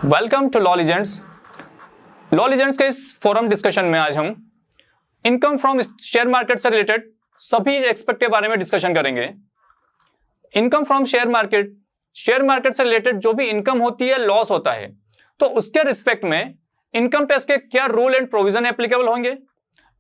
Welcome to law legends. Law legends के इस forum discussion में आज हम इनकम फ्रॉम शेयर मार्केट से रिलेटेड सभी एस्पेक्ट के बारे में डिस्कशन करेंगे। इनकम फ्रॉम शेयर मार्केट से रिलेटेड जो भी इनकम होती है, लॉस होता है, तो उसके रिस्पेक्ट में इनकम टैक्स के क्या रूल एंड प्रोविजन एप्लीकेबल होंगे।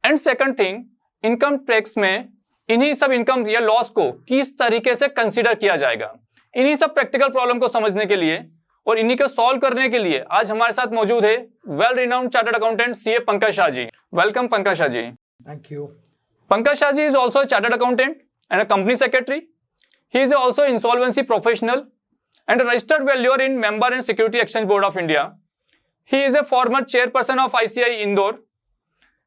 And second thing, income tax में इन्हीं सब इनकम या लॉस को किस तरीके से कंसीडर किया जाएगा, इन्हीं सब प्रैक्टिकल प्रॉब्लम को समझने के लिए और इन्हीं को सॉल्व करने के लिए आज हमारे साथ मौजूद है well renowned chartered accountant CA Pankaj Shah ji. Welcome Pankaj Shah ji. Thank you. Pankaj Shah ji is also chartered accountant and a company secretary. He is also insolvency professional and a registered valuer in Member and Security Exchange Board of India. He is a former chairperson of ICI Indore.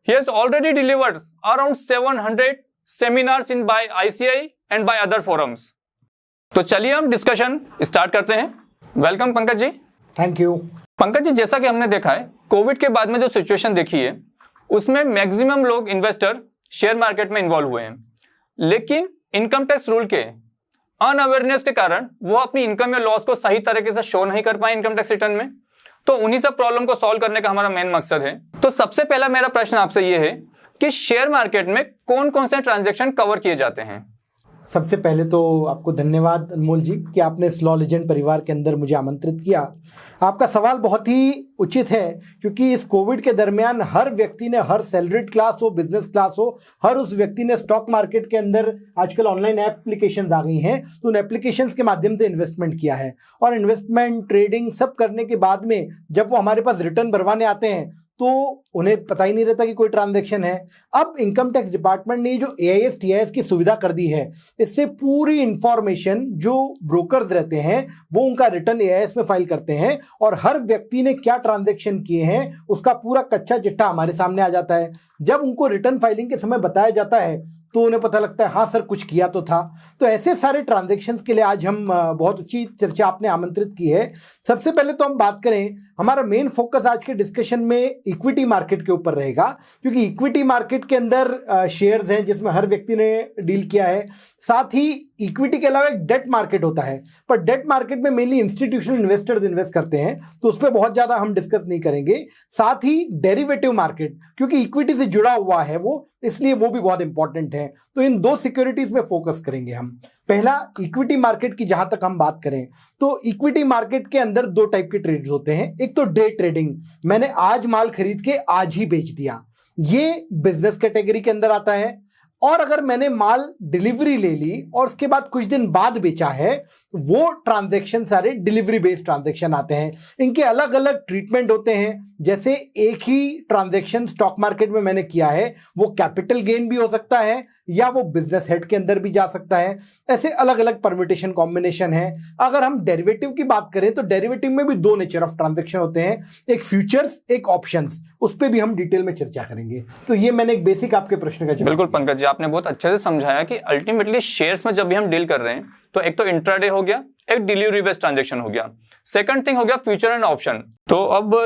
He has already delivered around 700 seminars in by ICI and by other forums. तो चलिए हम discussion start करते हैं। Welcome Pankaj ji. Thank you. Pankaj ji, जैसा कि हमने देखा है कोविड के बाद में जो सिचुएशन देखी है उसमें मैक्सिमम लोग इन्वेस्टर शेयर मार्केट में इन्वॉल्व हुए हैं, लेकिन इनकम टैक्स रूल के अनअवेयरनेस के कारण वो अपनी इनकम या लॉस को सही तरीके से शो नहीं कर पाए इनकम टैक्स रिटर्न में। तो उन्हीं सब प्रॉब्लम को सॉल्व करने का हमारा मेन मकसद है। तो सबसे पहला मेरा प्रश्न आपसे ये है कि शेयर मार्केट में कौन कौन से ट्रांजैक्शन कवर किए जाते हैं। सबसे पहले तो आपको धन्यवाद अनमोल जी कि आपने इस लॉ लीजेंड परिवार के अंदर मुझे आमंत्रित किया। आपका सवाल बहुत ही उचित है क्योंकि इस कोविड के दरमियान हर व्यक्ति ने, हर सैलरीड क्लास हो, बिजनेस क्लास हो, हर उस व्यक्ति ने स्टॉक मार्केट के अंदर आजकल ऑनलाइन एप्लीकेशंस आ गई हैं, तो उन एप्लीकेशंस के माध्यम से इन्वेस्टमेंट किया है। और इन्वेस्टमेंट, ट्रेडिंग सब करने के बाद में जब वो हमारे पास रिटर्न भरवाने आते हैं तो उन्हें पता ही नहीं रहता कि कोई ट्रांजैक्शन है। अब इनकम टैक्स डिपार्टमेंट ने जो AIS TIS की सुविधा कर दी है, इससे पूरी इंफॉर्मेशन जो ब्रोकर्स रहते हैं वो उनका रिटर्न AIS में फाइल करते हैं और हर व्यक्ति ने क्या ट्रांजैक्शन किए हैं उसका पूरा कच्चा चिट्ठा हमारे सामने आ जाता है। जब उनको रिटर्न फाइलिंग के समय बताया जाता है तो उन्हें पता लगता है हाँ सर कुछ किया तो था। तो ऐसे सारे ट्रांजैक्शंस के लिए आज हम बहुत अच्छी चर्चा आपने आमंत्रित की है। सबसे पहले तो हम बात करें, हमारा मेन फोकस आज के डिस्कशन में इक्विटी मार्केट के ऊपर रहेगा क्योंकि इक्विटी मार्केट के अंदर शेयर्स हैं जिसमें हर व्यक्ति ने डील किया है। साथ ही इक्विटी के अलावा एक डेट मार्केट होता है, पर डेट मार्केट में मेनली इंस्टीट्यूशनल इन्वेस्टर्स इन्वेस्ट करते हैं तो उस पर बहुत ज्यादा हम डिस्कस नहीं करेंगे। साथ ही डेरिवेटिव मार्केट, क्योंकि इक्विटी से जुड़ा हुआ है वो, इसलिए वो भी बहुत इंपॉर्टेंट है। तो इन दो सिक्योरिटीज में फोकस करेंगे हम। पहला, इक्विटी मार्केट की जहां तक हम बात करें तो इक्विटी मार्केट के अंदर दो टाइप के ट्रेड्स होते हैं। एक तो डे ट्रेडिंग, मैंने आज माल खरीद के आज ही बेच दिया, ये बिजनेस कैटेगरी के अंदर आता है। और अगर मैंने माल डिलीवरी ले ली और उसके बाद कुछ दिन बाद बेचा है, वो ट्रांजैक्शन सारे डिलीवरी बेस्ड ट्रांजैक्शन आते हैं। इनके अलग अलग ट्रीटमेंट होते हैं। जैसे एक ही ट्रांजैक्शन स्टॉक मार्केट में मैंने किया है वो कैपिटल गेन भी हो सकता है या वो बिजनेस हेड के अंदर भी जा सकता है। ऐसे अलग अलग परम्यूटेशन कॉम्बिनेशन है। अगर हम डेरिवेटिव की बात करें तो डेरिवेटिव में भी दो नेचर ऑफ ट्रांजैक्शन होते हैं, एक फ्यूचर्स, एक ऑप्शंस। उस पर भी हम डिटेल में चर्चा करेंगे। तो ये मैंने एक बेसिक आपके प्रश्न का जवाब। बिल्कुल पंकज जी, आपने बहुत अच्छे से समझाया कि अल्टीमेटली शेयर्स में जब भी हम डील कर रहे हैं तो एक तो इंट्राडे हो गया, एक डिलीवरी बेस्ड ट्रांजैक्शन हो गया, सेकंड थिंग हो गया फ्यूचर एंड ऑप्शन। तो अब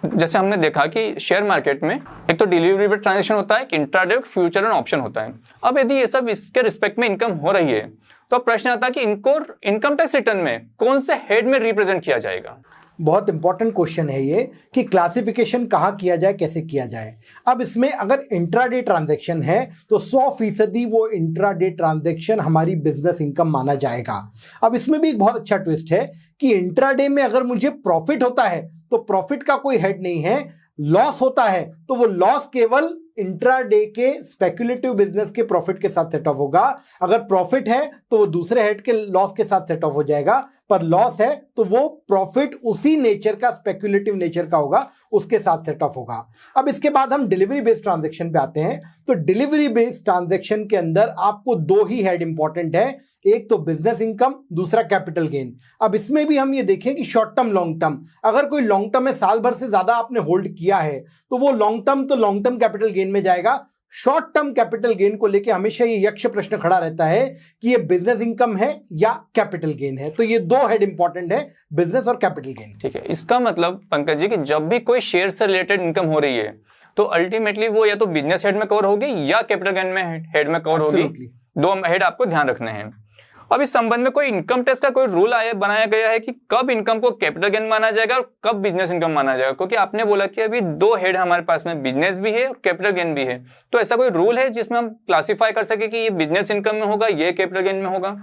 जैसे हमने देखा कि शेयर मार्केट में एक तो डिलीवरी बेस्ड ट्रांजैक्शन होता है, एक इंट्राडे, फ्यूचर एंड ऑप्शन होता है। अब यदि ये सब इसके रिस्पेक्ट में इनकम हो रही है तो प्रश्न आता है कि इनको इनकम टैक्स रिटर्न में कौन से हेड में रिप्रेजेंट किया जाएगा। बहुत इंपॉर्टेंट क्वेश्चन है ये कि क्लासिफिकेशन कहाँ किया जाए, कैसे किया जाए। अब इसमें अगर इंट्राडे ट्रांजैक्शन है तो 100% वो इंट्राडे ट्रांजैक्शन हमारी बिजनेस इनकम माना जाएगा। अब इसमें भी एक बहुत अच्छा ट्विस्ट है कि इंट्राडे में अगर मुझे प्रॉफिट होता है तो प्रॉफिट का कोई हेड नहीं है, लॉस होता है तो वो लॉस केवल इंट्राडे के स्पेक्युलेटिव बिजनेस के प्रॉफिट के साथ सेट ऑफ होगा। अगर प्रॉफिट है तो वो दूसरे हेड के लॉस के साथ सेट ऑफ हो जाएगा, पर लॉस है तो वो प्रॉफिट उसी नेचर का, स्पेक्युलेटिव नेचर का होगा, उसके साथ सेट ऑफ होगा। अब इसके बाद हम डिलीवरी बेस्ड ट्रांजैक्शन पे आते हैं। तो डिलीवरी बेस्ड ट्रांजैक्शन के अंदर आपको दो ही हेड इंपॉर्टेंट है, एक तो बिजनेस इनकम, दूसरा कैपिटल गेन। अब इसमें भी हम ये देखें कि शॉर्ट टर्म, लॉन्ग टर्म। अगर कोई लॉन्ग टर्म में साल भर से ज्यादा आपने होल्ड किया है तो वो लॉन्ग टर्म कैपिटल गेन में जाएगा। शॉर्ट टर्म कैपिटल गेन को लेके हमेशा ये यक्ष प्रश्न खड़ा रहता है कि ये बिजनेस इनकम है या कैपिटल गेन है। तो ये दो हेड इंपॉर्टेंट है, बिजनेस और कैपिटल गेन। ठीक है, इसका मतलब पंकज जी कि जब भी कोई शेयर से रिलेटेड इनकम हो रही है तो अल्टीमेटली वो या तो बिजनेस हेड में कवर होगी या कैपिटल गेन में हेड में कवर होगी। दो हेड आपको ध्यान रखने हैं। अब इस संबंध में कोई इनकम टैक्स का कोई रूल बनाया गया है कि कब इनकम को कैपिटल गेन माना जाएगा और कब बिजनेस इनकम माना जाएगा? क्योंकि आपने बोला कि अभी दो हेड हमारे पास में, बिजनेस भी है और कैपिटल गेन भी है, तो ऐसा कोई रूल है जिसमें हम क्लासिफाई कर सके कि ये बिजनेस इनकम में होगा, ये कैपिटल गेन में होगा?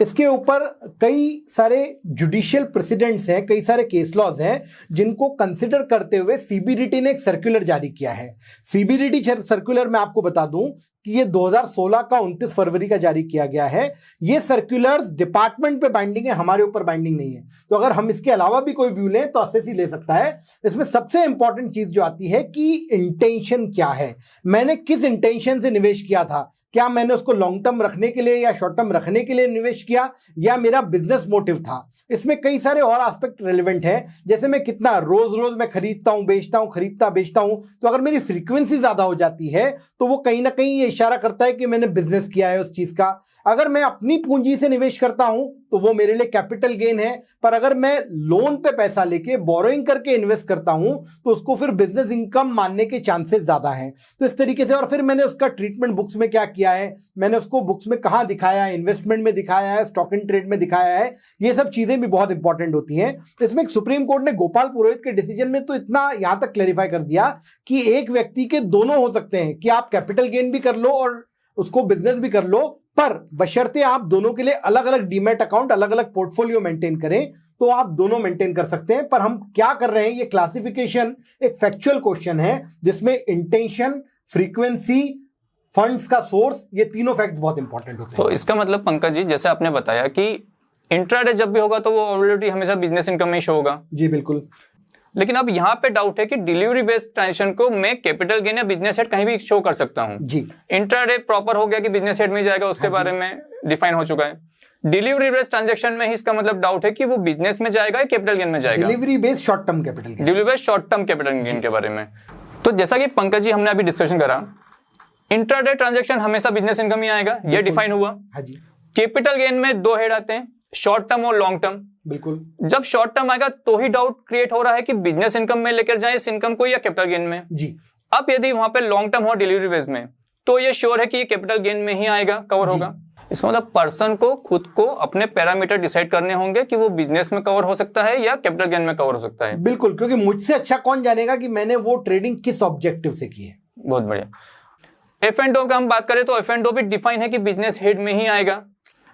इसके ऊपर कई सारे जुडिशियल प्रेसिडेंट्स हैं, कई सारे केस लॉज हैं जिनको कंसिडर करते हुए सीबीडीटी ने एक सर्कुलर जारी किया है। सीबीडीटी सर्कुलर मैं आपको बता दूं कि ये 2016 का 29 फरवरी का जारी किया गया है। ये सर्कुलर्स डिपार्टमेंट पे बाइंडिंग है, हमारे ऊपर बाइंडिंग नहीं है। तो अगर हम इसके अलावा भी कोई व्यू लें तो असेसी ले सकता है। इसमें सबसे इंपॉर्टेंट चीज जो आती है कि इंटेंशन क्या है, मैंने किस इंटेंशन से निवेश किया था, क्या मैंने उसको लॉन्ग टर्म रखने के लिए या शॉर्ट टर्म रखने के लिए निवेश किया, या मेरा बिजनेस मोटिव था। इसमें कई सारे और एस्पेक्ट रेलेवेंट है, जैसे मैं कितना रोज रोज मैं खरीदता हूं बेचता हूं, खरीदता बेचता हूं। तो अगर मेरी फ्रीक्वेंसी ज्यादा हो जाती है तो वो कहीं ना कहीं ये इशारा करता है कि मैंने बिजनेस किया है उस चीज का। अगर मैं अपनी पूंजी से निवेश करता हूं तो वो मेरे लिए कैपिटल गेन है, पर अगर मैं लोन पे पैसा लेके बोरोइंग करके इन्वेस्ट करता हूं तो उसको फिर बिजनेस इनकम मानने के चांसेस ज्यादा हैं। तो इस तरीके से, और फिर मैंने उसका ट्रीटमेंट बुक्स में क्या किया है, मैंने उसको बुक्स में कहां दिखाया है, इन्वेस्टमेंट में दिखाया है, स्टॉक इन ट्रेड में दिखाया है, ये सब चीजें भी बहुत इंपॉर्टेंट होती हैं। इसमें एक सुप्रीम कोर्ट ने गोपाल पुरोहित के डिसीजन में तो इतना यहां तक क्लैरिफाई कर दिया कि एक व्यक्ति के दोनों हो सकते हैं, कि आप कैपिटल गेन भी कर लो और उसको बिजनेस भी कर लो, पर बशर्ते आप दोनों के लिए अलग अलग डीमैट अकाउंट, अलग अलग पोर्टफोलियो मेंटेन करें तो आप दोनों मेंटेन कर सकते हैं। पर हम क्या कर रहे हैं, ये क्लासिफिकेशन एक फैक्चुअल क्वेश्चन है जिसमें इंटेंशन, फ्रीक्वेंसी, फंड्स का सोर्स, ये तीनों फैक्ट बहुत इंपॉर्टेंट होते हैं। तो इसका मतलब पंकज जी, जैसे आपने बताया कि इंट्राडे जब भी होगा तो वो ऑलरेडी हमेशा बिजनेस इनकम में शो होगा। जी बिल्कुल। लेकिन अब यहाँ पे डाउट है कि डिलीवरी बेस्ड ट्रांजेक्शन को मैं कैपिटल गेन या बिजनेस हेड कहीं भी शो कर सकता हूँ जी। इंट्राडे प्रॉपर हो गया कि बिजनेस हेड में जाएगा, उसके बारे में डिफाइन हो चुका है। डिलीवरी बेस्ड ट्रांजेक्शन में ही इसका मतलब डाउट है कि वो बिजनेस में जाएगा या कैपिटल गेन में जाएगा। Delivery based short term capital gain, delivery based short term capital gain के बारे में। तो जैसा कि पंकज जी हमने अभी डिस्कशन करा, इंट्राडे ट्रांजेक्शन हमेशा बिजनेस इनकम ही आएगा, ये डिफाइन हुआ। हाँ जी। कैपिटल गेन में दो हेड आते हैं, शॉर्ट टर्म और लॉन्ग टर्म। बिल्कुल। जब शॉर्ट टर्म आएगा तो ही डाउट क्रिएट हो रहा है कि बिजनेस इनकम में लेकर जाए इस इनकम को या कैपिटल गेन में। जी। अब यदि वहां पे लॉन्ग टर्म हो डिलीवरी बेस में तो ये श्योर है कि ये कैपिटल गेन में ही आएगा, कवर होगा। इसका मतलब पर्सन को खुद को अपने पैरामीटर डिसाइड करने होंगे कि वो बिजनेस में कवर हो सकता है या कैपिटल गेन में कवर हो सकता है। बिल्कुल, क्योंकि मुझसे अच्छा कौन जानेगा कि मैंने वो ट्रेडिंग किस ऑब्जेक्टिव से की है। बहुत बढ़िया। F&O का हम बात करें तो F&O भी डिफाइन है कि बिजनेस हेड में ही आएगा।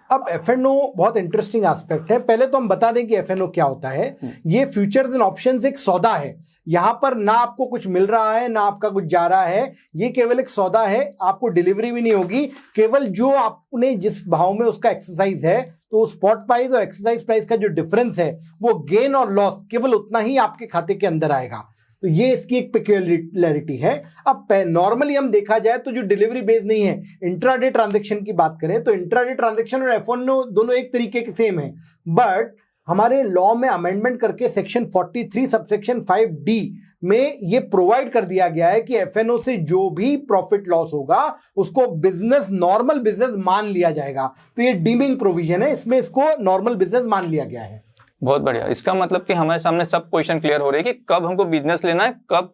अब F&O बहुत इंटरेस्टिंग एस्पेक्ट है। पहले तो हम बता दें कि F&O क्या होता है। ये फ्यूचर्स एंड ऑप्शंस एक सौदा है, यहां पर ना आपको कुछ मिल रहा है ना आपका कुछ जा रहा है, ये केवल एक सौदा है। आपको डिलीवरी भी नहीं होगी, केवल जो आपने जिस भाव में उसका एक्सरसाइज है, तो स्पॉट प्राइस और एक्सरसाइज प्राइस का जो डिफरेंस है वो गेन और लॉस केवल उतना ही आपके खाते के अंदर आएगा। तो ये इसकी एक पेक्यूलियरिटी है। अब नॉर्मली हम देखा जाए तो जो डिलीवरी बेस्ड नहीं है, इंट्राडे ट्रांजैक्शन की बात करें तो इंट्राडे ट्रांजैक्शन और F&O दोनों एक तरीके के सेम है, बट हमारे लॉ में अमेंडमेंट करके सेक्शन 43 सबसेक्शन 5D में ये प्रोवाइड कर दिया गया है कि F&O से जो भी प्रॉफिट लॉस होगा उसको बिजनेस, नॉर्मल बिजनेस मान लिया जाएगा। तो ये डीमिंग प्रोविजन है, इसमें इसको नॉर्मल बिजनेस मान लिया गया है। बहुत बढ़िया। इसका मतलब कि हमारे सामने सब क्वेश्चन क्लियर हो रहे हैं कि कब हमको बिजनेस लेना है, कब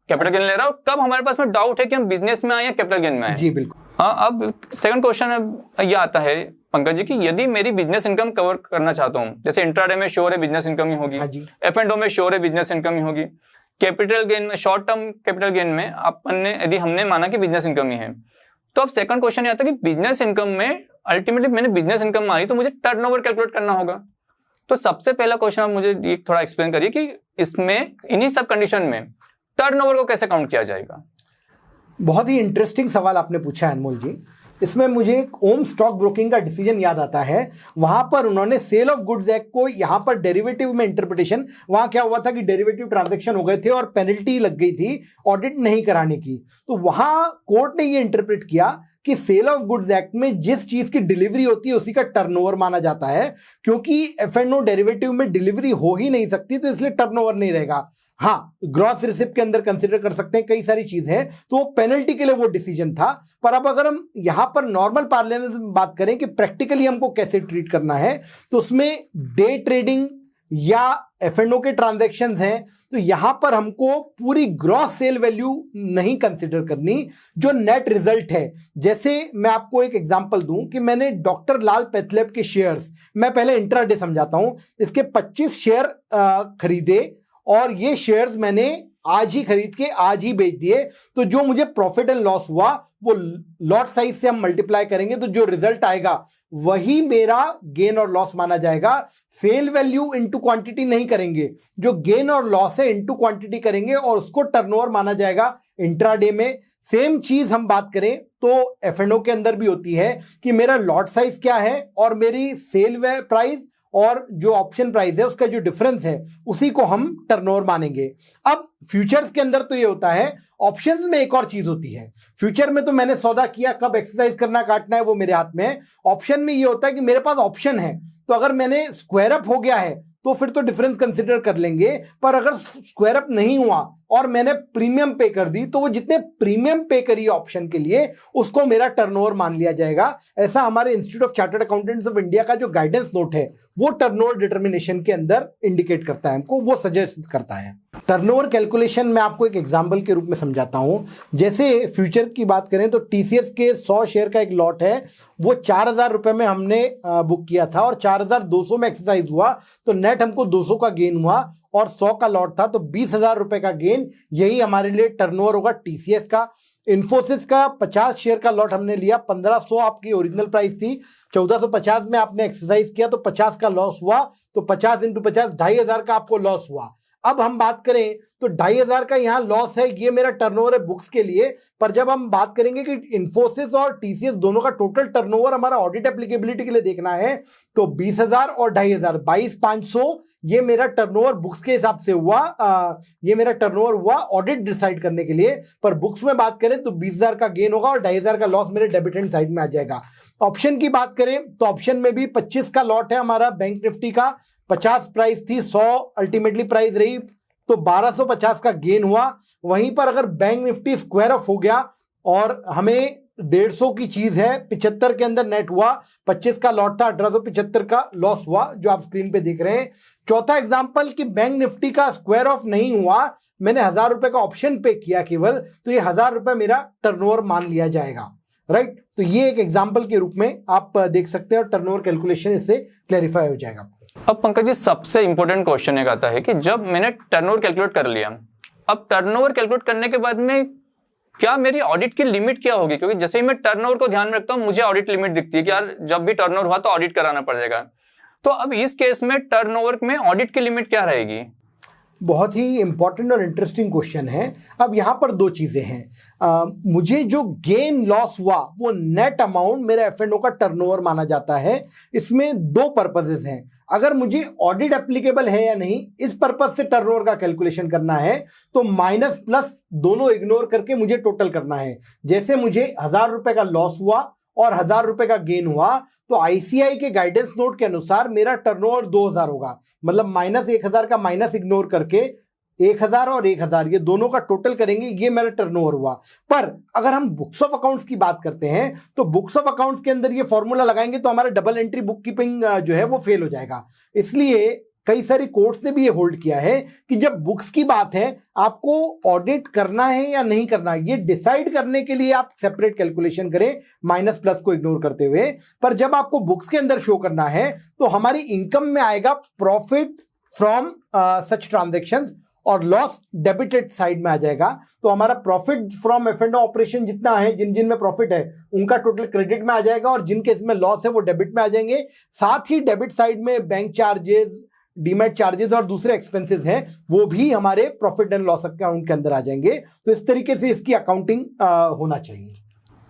कैपिटल गेन ले रहा है, और कब हमारे पास में डाउट है कि हम बिजनेस में आए या कैपिटल गेन में आए। जी बिल्कुल। हाँ, अब सेकंड क्वेश्चन ये आता है पंकज जी कि यदि मेरी बिजनेस इनकम कवर करना चाहता हूँ, जैसे इंट्राडे में श्योर है बिजनेस इनकम ही होगी, F&O में श्योर है बिजनेस इनकम ही होगी, कैपिटल गेन में, शॉर्ट टर्म कैपिटल गेन में अपन यदि हमने माना कि बिजनेस इनकम ही है, तो अब सेकंड क्वेश्चन ये आता है कि बिजनेस इनकम में अल्टीमेटली मैंने बिजनेस इनकम मानी तो मुझे टर्नओवर कैलकुलेट करना होगा। तो सबसे पहला क्वेश्चन आप मुझे ये थोड़ा एक्सप्लेन करिए कि इसमें इन्हीं सब कंडीशन में टर्नओवर को कैसे काउंट किया जाएगा। बहुत ही इंटरेस्टिंग सवाल आपने पूछा है अनमोल जी। इसमें मुझे एक ओम स्टॉक ब्रोकिंग का डिसीजन याद आता है। वहां पर उन्होंने सेल ऑफ गुड्स एक्ट को यहां पर डेरिवेटिव में इंटरप्रिटेशन, वहां क्या हुआ था कि डेरिवेटिव ट्रांजैक्शन हो गए थे और पेनल्टी लग गई थी ऑडिट नहीं कराने की। तो वहां कोर्ट ने ये इंटरप्रेट किया कि सेल ऑफ गुड्स एक्ट में जिस चीज की डिलीवरी होती है उसी का टर्नओवर माना जाता है, क्योंकि F&O डेरिवेटिव में डिलीवरी हो ही नहीं सकती, तो इसलिए टर्नओवर नहीं रहेगा। हाँ, ग्रॉस रिसिप्ट के अंदर कंसीडर कर सकते हैं, कई सारी चीज है, तो पेनल्टी के लिए वो डिसीजन था। पर अब अगर हम यहां पर नॉर्मल पार्लियामेंट में बात करें कि प्रैक्टिकली हमको कैसे ट्रीट करना है, तो उसमें डे ट्रेडिंग या F&O के ट्रांजैक्शंस हैं, तो यहां पर हमको पूरी ग्रॉस सेल वैल्यू नहीं कंसिडर करनी, जो नेट रिजल्ट है। जैसे मैं आपको एक एग्जांपल दूं कि मैंने डॉक्टर लाल पैथलैब के शेयर्स, मैं पहले इंट्राडे समझाता हूं, इसके 25 शेयर खरीदे और ये शेयर्स मैंने आज ही खरीद के आज ही बेच दिए। तो जो मुझे प्रॉफिट एंड लॉस हुआ वो लॉट साइज से हम मल्टीप्लाई करेंगे तो जो रिजल्ट आएगा वही मेरा गेन और लॉस माना जाएगा। सेल वैल्यू इनटू क्वांटिटी नहीं करेंगे, जो गेन और लॉस है इनटू क्वांटिटी करेंगे और उसको टर्नओवर माना जाएगा इंट्राडे में। सेम चीज हम बात करें तो F&O के अंदर भी होती है कि मेरा लॉट साइज क्या है और मेरी सेल प्राइस और जो ऑप्शन प्राइस है उसका जो डिफरेंस है उसी को हम टर्नओवर मानेंगे। अब फ्यूचर्स के अंदर तो ये होता है, ऑप्शंस में एक और चीज होती है। फ्यूचर में तो मैंने सौदा किया, कब एक्सरसाइज करना काटना है वो मेरे हाथ में है। ऑप्शन में ये होता है कि मेरे पास ऑप्शन है, तो अगर मैंने स्क्वायर अप हो गया है तो फिर तो डिफरेंस कंसिडर कर लेंगे, पर अगर स्क्वायर अप नहीं हुआ और मैंने प्रीमियम पे कर दी तो वो जितने प्रीमियम पे करी ऑप्शन के लिए उसको मेरा टर्नओवर मान लिया जाएगा। ऐसा हमारे institute of chartered accountants of India का जो गाइडेंस नोट है वो टर्नओवर डिटर्मिनेशन के अंदर इंडिकेट करता है, हमको वो सजेस्ट करता है। टर्नओवर कैलकुलेशन मैं आपको एक एग्जांपल के रूप में समझाता हूं। जैसे फ्यूचर की बात करें तो TCS के 100 शेयर का एक लॉट है, वो 4,000 रुपए में हमने बुक किया था और 4,200 में एक्सरसाइज हुआ तो नेट हमको 200 का गेन हुआ और 100 का लॉट था तो 20,000 रुपए का गेन। यही हमारे लिए टर्नओवर होगा TCS का। इन्फोसिस का 50 शेयर का लॉट हमने लिया, 1500 आपकी ओरिजिनल प्राइस थी, 1450 में आपने एक्सरसाइज किया तो 50 का लॉस हुआ, तो 50 इंटू 50 2,500 का आपको लॉस हुआ। अब हम बात करें तो 2,500 का यहाँ लॉस है, ये मेरा टर्नओवर है बुक्स के लिए। पर जब हम बात करेंगे कि इन्फोसिस और TCS दोनों का टोटल टर्नओवर हमारा ऑडिट एप्लीकेबिलिटी के लिए देखना है तो 20,000 और 2,500 22,500 ये मेरा टर्नओवर बुक्स के हिसाब से हुआ। ये मेरा टर्नओवर हुआ ऑडिट डिसाइड करने के लिए, पर बुक्स में बात करें तो 20,000 का गेन होगा और 2,500 का लॉस मेरे डेबिट हैंड साइड में आ जाएगा। ऑप्शन की बात करें तो ऑप्शन में भी 25 का लॉट है हमारा बैंक निफ्टी का, 50 प्राइस थी, 100 अल्टीमेटली प्राइस रही तो 1,250 का गेन हुआ। वहीं पर अगर बैंक निफ्टी स्क्वायर ऑफ हो गया और हमें 150 की चीज है, 75 के अंदर नेट हुआ, 25 का लॉट था, 1,875 का लॉस हुआ जो आप स्क्रीन पे देख रहे हैं। चौथा एग्जांपल कि बैंक निफ्टी का स्क्वायर ऑफ नहीं हुआ, मैंने 1,000 रुपए का ऑप्शन पे किया केवल, तो ये 1,000 रुपए मेरा टर्नओवर मान लिया जाएगा। राइट, तो ये एक एग्जांपल के रूप में आप देख सकते हैं और टर्नओवर कैलकुलेशन इससे क्लैरिफाई हो जाएगा। अब पंकज जी सबसे इंपॉर्टेंट क्वेश्चन एक आता है कि जब मैंने टर्नओवर कैलकुलेट कर लिया, अब टर्नओवर कैलकुलेट करने के बाद में क्या मेरी ऑडिट की लिमिट क्या होगी? क्योंकि जैसे ही मैं टर्नओवर को ध्यान में रखता हूं मुझे ऑडिट लिमिट दिखती है कि यार जब भी टर्नओवर हुआ तो ऑडिट कराना पड़ेगा। तो अब इस केस में टर्नओवर में ऑडिट की लिमिट क्या रहेगी? बहुत ही इंपॉर्टेंट और इंटरेस्टिंग क्वेश्चन है। अब यहाँ पर दो चीजें हैं। मुझे जो गेन लॉस हुआ वो नेट अमाउंट मेरा F&O का टर्नओवर माना जाता है। इसमें दो पर्पसेस हैं। अगर मुझे ऑडिट एप्लीकेबल है या नहीं इस पर्पस से टर्नओवर का कैलकुलेशन करना है तो माइनस प्लस दोनों इग्नोर करके मुझे टोटल करना है। जैसे मुझे 1,000 रुपए का लॉस हुआ और 1,000 रुपए का गेन हुआ तो ICAI के गाइडेंस नोट के अनुसार मेरा टर्नओवर 2,000 होगा। मतलब माइनस 1,000 का माइनस इग्नोर करके 1,000 और 1,000 ये दोनों का टोटल करेंगे, ये मेरा टर्नओवर हुआ। पर अगर हम बुक्स ऑफ अकाउंट्स की बात करते हैं तो बुक्स ऑफ अकाउंट्स के अंदर ये फॉर्मूला लगाएंगे तो हमारा डबल एंट्री बुक कीपिंग जो है वो फेल हो जाएगा। इसलिए कई सारी कोर्ट्स ने भी ये होल्ड किया है कि जब बुक्स की बात है आपको ऑडिट करना है या नहीं करना, ये डिसाइड करने के लिए आप सेपरेट कैलकुलेशन करें माइनस प्लस को इग्नोर करते हुए। पर जब आपको बुक्स के अंदर शो करना है तो हमारी इनकम में आएगा प्रॉफिट फ्रॉम सच ट्रांजेक्शंस और लॉस डेबिटेड साइड में आ जाएगा। तो हमारा प्रॉफिट फ्रॉम F&O ऑपरेशन जितना है, जिन जिन में प्रॉफिट है उनका टोटल क्रेडिट में आ जाएगा और जिनके इसमें लॉस है वो डेबिट में आ जाएंगे। साथ ही डेबिट साइड में बैंक चार्जेस, डीमैट चार्जेस और दूसरे एक्सपेंसेस हैं वो भी हमारे प्रॉफिट एंड लॉस अकाउंट के अंदर आ जाएंगे। तो इस तरीके से इसकी अकाउंटिंग होना चाहिए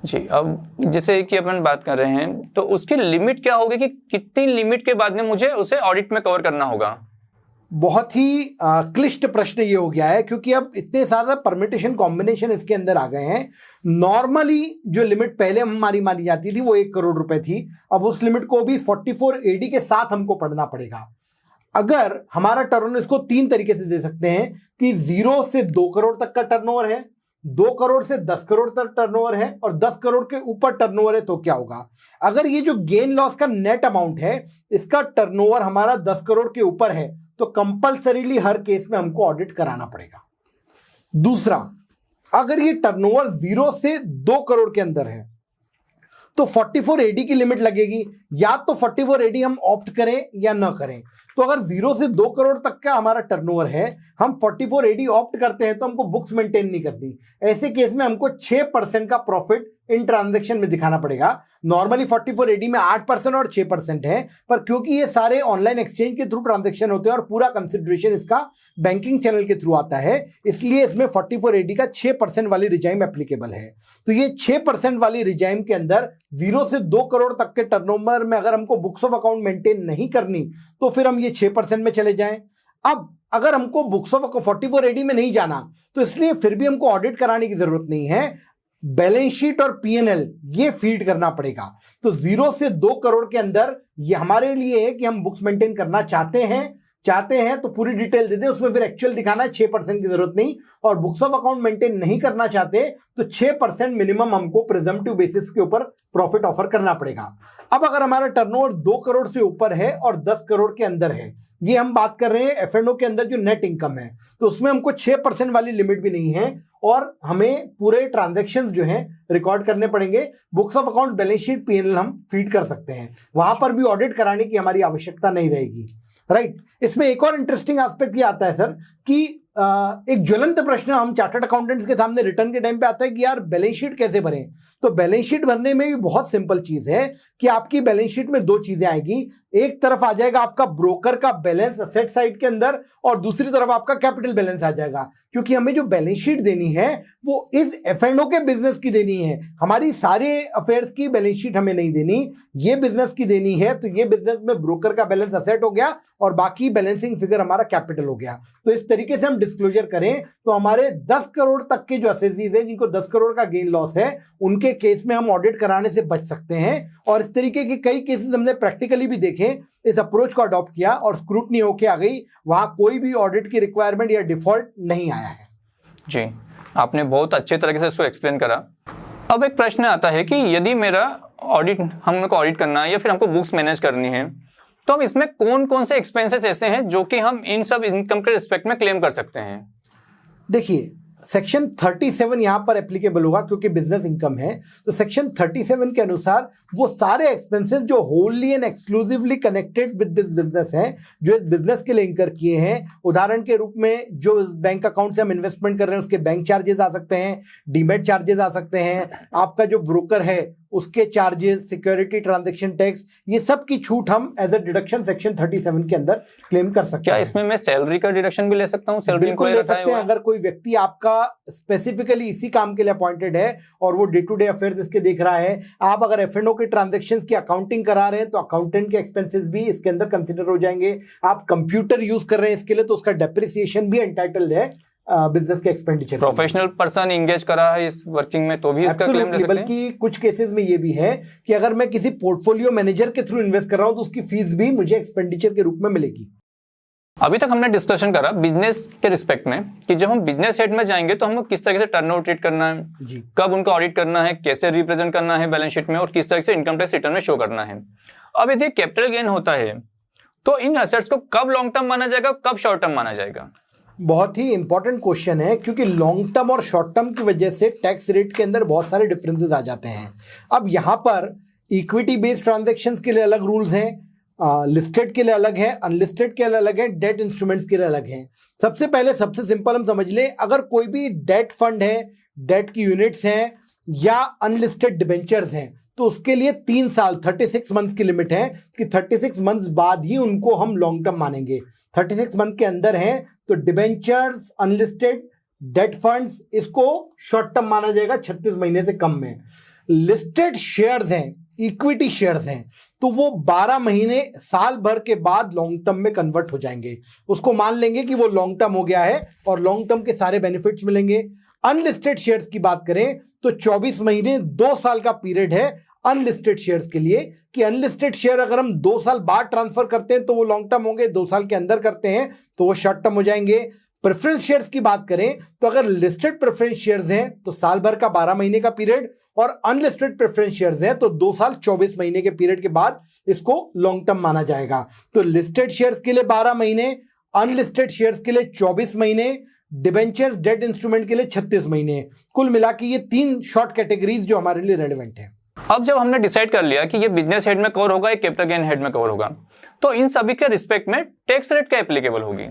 जी। अब जैसे कि अपन बात कर रहे हैं तो उसकी लिमिट क्या होगी कि कितनी लिमिट के बाद में मुझे उसे ऑडिट में कवर करना होगा? बहुत ही क्लिष्ट प्रश्न ये हो गया है क्योंकि अब इतने सारे परमिटेशन कॉम्बिनेशन इसके अंदर आ गए हैं। नॉर्मली जो लिमिट पहले हमारी मानी जाती थी वो 1 करोड़ रुपए थी, अब उस लिमिट को भी 44 AD के साथ हमको पढ़ना पड़ेगा। अगर हमारा टर्नओवर, इसको 3 तरीके से दे सकते हैं कि 0 से 2 करोड़ तक का टर्नओवर है, 2 करोड़ से 10 करोड़ तक टर्नओवर है और 10 करोड़ के ऊपर टर्नओवर है तो क्या होगा। अगर ये जो गेन लॉस का नेट अमाउंट है इसका टर्नओवर हमारा 10 करोड़ के ऊपर है तो कंपल्सरीली हर केस में हमको ऑडिट कराना पड़ेगा। दूसरा, अगर ये टर्नओवर 0 से 2 करोड़ के अंदर है तो 44 एडी की लिमिट लगेगी। या तो 44 एडी हम ऑप्ट करें या ना करें। तो अगर 0 से 2 करोड़ तक का हमारा टर्नओवर है, हम 44 एडी ऑप्ट करते हैं तो हमको बुक्स मेंटेन नहीं करनी। ऐसे केस में हमको 6% का प्रॉफिट इन ट्रांजैक्शन में दिखाना पड़ेगा। नॉर्मली 44 एडी में 8% और 6% है, पर क्योंकि ये सारे ऑनलाइन एक्सचेंज के थ्रू ट्रांजैक्शन होते हैं और पूरा कंसिडरेशन इसका बैंकिंग चैनल के थ्रू आता है, इसलिए इसमें 44 एडी का 6% वाली रिजाइम एप्लीकेबल है। तो ये 6% वाली रिजाइम के अंदर 0 से 2 करोड़ तक के टर्नओवर में अगर हमको बुक्स ऑफ अकाउंट मेंटेन नहीं करनी तो फिर हम ये 6% में चले जाएं। अब अगर हमको बुक्स ऑफ 44 एडी में नहीं जाना तो इसलिए फिर भी हमको ऑडिट कराने की जरूरत नहीं है। बैलेंस शीट और पीएनएल ये फीड करना पड़ेगा। तो 0 से 2 करोड़ के अंदर ये हमारे लिए है कि हम बुक्स मेंटेन करना चाहते हैं तो पूरी डिटेल दे दें, उसमें फिर एक्चुअल दिखाना है, 6% की जरूरत नहीं। और बुक्स ऑफ अकाउंट मेंटेन नहीं करना चाहते तो 6% मिनिमम हमको प्रिजम्पटिव बेसिस के ऊपर प्रॉफिट ऑफर करना पड़ेगा। अब अगर हमारा टर्नओवर 2 करोड़ से ऊपर है और 10 करोड़ के अंदर है, ये हम बात कर रहे हैं एफ&ओ के अंदर जो नेट इनकम है, तो उसमें हमको 6% वाली लिमिट भी नहीं है और हमें पूरे ट्रांजैक्शंस जो हैं रिकॉर्ड करने पड़ेंगे। Books of account, balance sheet, PNL हम फीड कर सकते हैं, वहां पर भी ऑडिट कराने की हमारी आवश्यकता नहीं रहेगी। राइट। इसमें एक और इंटरेस्टिंग एस्पेक्ट ये आता है सर कि एक ज्वलंत प्रश्न हम चार्टर्ड अकाउंटेंट्स के सामने रिटर्न के टाइम पे आता है कि यार बैलेंस शीट कैसे भरें। तो बैलेंस शीट भरने में भी बहुत सिंपल चीज है कि आपकी बैलेंस शीट में 2 चीजें आएगी। एक तरफ आ जाएगा आपका ब्रोकर का बैलेंस असेट साइड के अंदर और दूसरी तरफ आपका कैपिटल बैलेंस आ जाएगा, क्योंकि हमें जो बैलेंस शीट देनी है वो इस एफ&ओ के बिजनेस की देनी है। हमारी सारे अफेयर्स की बैलेंस शीट हमें नहीं देनी, ये बिजनेस की देनी है। तो ये बिजनेस में ब्रोकर का बैलेंस असेट हो गया और बाकी बैलेंसिंग फिगर हमारा कैपिटल हो गया। तो इस तरीके से हम डिस्क्लोजर करें तो हमारे 10 करोड़ तक के जो असेसीज हैं जिनको 10 करोड़ का गेन लॉस है, उनके केस में हम ऑडिट कराने से बच सकते हैं। और इस तरीके के कई केसेस हमने प्रैक्टिकली भी देखे, इस अप्रोच को अडॉप्ट किया और स्क्रूटनी होके आ गई, वहां कोई भी ऑडिट की रिक्वायरमेंट या डिफॉल्ट नहीं आया है। जी, आपने बहुत अच्छे तरीके से इसको एक्सप्लेन करा। अब एक प्रश्न आता है कि यदि मेरा ऑडिट, हमको ऑडिट करना है या फिर हमको बुक्स मैनेज करनी है, तो हम इसमें कौन कौन से एक्सपेंसेस ऐसे हैं जो कि हम इन सब इनकम के रिस्पेक्ट में क्लेम कर सकते हैं? देखिए, सेक्शन 37 यहां पर एप्लीकेबल होगा क्योंकि बिजनेस इनकम है। तो सेक्शन 37 के अनुसार वो सारे एक्सपेंसेस जो Holi and exclusively connected with this business हैं, जो इस बिजनेस के लिए इंकर किए हैं, उदाहरण के रूप में जो बैंक अकाउंट से हम इन्वेस्टमेंट कर रहे हैं उसके बैंक चार्जेस आ सकते हैं, डीमेट चार्जेस आ सकते हैं, आपका जो ब्रोकर है उसके चार्जेस, सिक्योरिटी ट्रांजैक्शन टैक्स, ये सब की छूट हम एज अ डिडक्शन सेक्शन 37 के अंदर क्लेम कर सकते हैं। क्या इसमें मैं सैलरी का डिडक्शन भी ले सकता हूं? सैलरी बिल्कुल ले सकते हैं। अगर कोई व्यक्ति आपका स्पेसिफिकली इसी काम के लिए अपॉइंटेड है और वो डे टू डे अफेयर्स इसके देख रहा है, आप अगर एफ&ओ के ट्रांजैक्शंस की अकाउंटिंग करा रहे हैं तो अकाउंटेंट के एक्सपेंसेस भी इसके अंदर कंसिडर हो जाएंगे। आप कंप्यूटर यूज कर रहे हैं इसके लिए तो उसका डेप्रिसिएशन भी एंटाइटल्ड है बिजनेस के एक्सपेंडिचर। प्रोफेशनल पर्सन एंगेज करा है इस वर्किंग में तो भी इसका क्लेम ले सकते हैं। बल्कि कुछ केसेस में ये भी है कि अगर मैं किसी पोर्टफोलियो मैनेजर के थ्रू इन्वेस्ट कर रहा हूं तो उसकी फीस भी मुझे एक्सपेंडिचर के रूप में मिलेगी। अभी तक हमने डिस्कशन करा बिजनेस के रिस्पेक्ट में कि जब हम बिजनेस हेड में जाएंगे तो हमको किस तरह से टर्नओवर ट्रीट करना है, कब उनका ऑडिट करना है, कैसे रिप्रेजेंट करना है बैलेंस शीट में और किस तरह से इनकम टैक्स रिटर्न में शो करना है। अब यदि कैपिटल गेन होता है तो इन एसेट्स को कब लॉन्ग टर्म माना जाएगा, कब शॉर्ट टर्म माना जाएगा? बहुत ही इंपॉर्टेंट क्वेश्चन है क्योंकि लॉन्ग टर्म और शॉर्ट टर्म की वजह से टैक्स रेट के अंदर बहुत सारे डिफरेंसेस आ जाते हैं। अब यहां पर इक्विटी बेस्ड ट्रांजैक्शंस के लिए अलग रूल्स हैं, लिस्टेड के लिए अलग है, अनलिस्टेड के लिए अलग है, डेट इंस्ट्रूमेंट्स के लिए अलग है। सबसे पहले सबसे सिंपल हम समझ लें, अगर कोई भी डेट फंड है, डेट की यूनिट्स हैं या अनलिस्टेड डिबेंचर्स हैं तो उसके लिए 3 साल 36 मंथ्स की लिमिट है कि 36 मंथ्स बाद ही उनको हम लॉन्ग टर्म मानेंगे। 36 मंथ के अंदर है तो डिबेंचर्स, अनलिस्टेड, डेट फंड्स, इसको शॉर्ट टर्म माना जाएगा 36 महीने से कम में। लिस्टेड शेयर्स हैं, इक्विटी शेयर्स हैं, तो वो 12 महीने, साल भर के बाद लॉन्ग टर्म में कन्वर्ट हो जाएंगे। उसको मान लेंगे कि वो लॉन्ग टर्म हो गया है और लॉन्ग टर्म के सारे बेनिफिट्स मिलेंगे। अनलिस्टेड शेयर्स की बात करें तो 24 महीने, 2 साल का पीरियड है अनलिस्टेड शेयर्स के लिए कि अनलिस्टेड शेयर अगर हम 2 साल बाद ट्रांसफर करते हैं तो वो लॉन्ग टर्म होंगे, 2 साल के अंदर करते हैं तो वो शॉर्ट टर्म हो जाएंगे। प्रेफरेंस शेयर्स की बात करें तो अगर लिस्टेड प्रेफरेंस शेयर्स हैं तो साल भर का 12 महीने का पीरियड और अनलिस्टेड प्रेफरेंस शेयर्स हैं तो 2 साल 24 महीने के पीरियड के बाद इसको लॉन्ग टर्म माना जाएगा। तो लिस्टेड शेयर्स के लिए 12 महीने, अनलिस्टेड शेयर्स के लिए 24 महीने, डिबेंचर्स डेट इंस्ट्रूमेंट के लिए 36 महीने। कुल मिला के ये 3 शॉर्ट कैटेगरीज जो हमारे लिए रेलेवेंट है। अब जब हमने डिसाइड कर लिया कि ये बिजनेस हेड में कवर होगा या कैपिटल गेन हेड में कवर होगा, तो इन सभी के रिस्पेक्ट में टैक्स रेट क्या एप्लीकेबल होगी?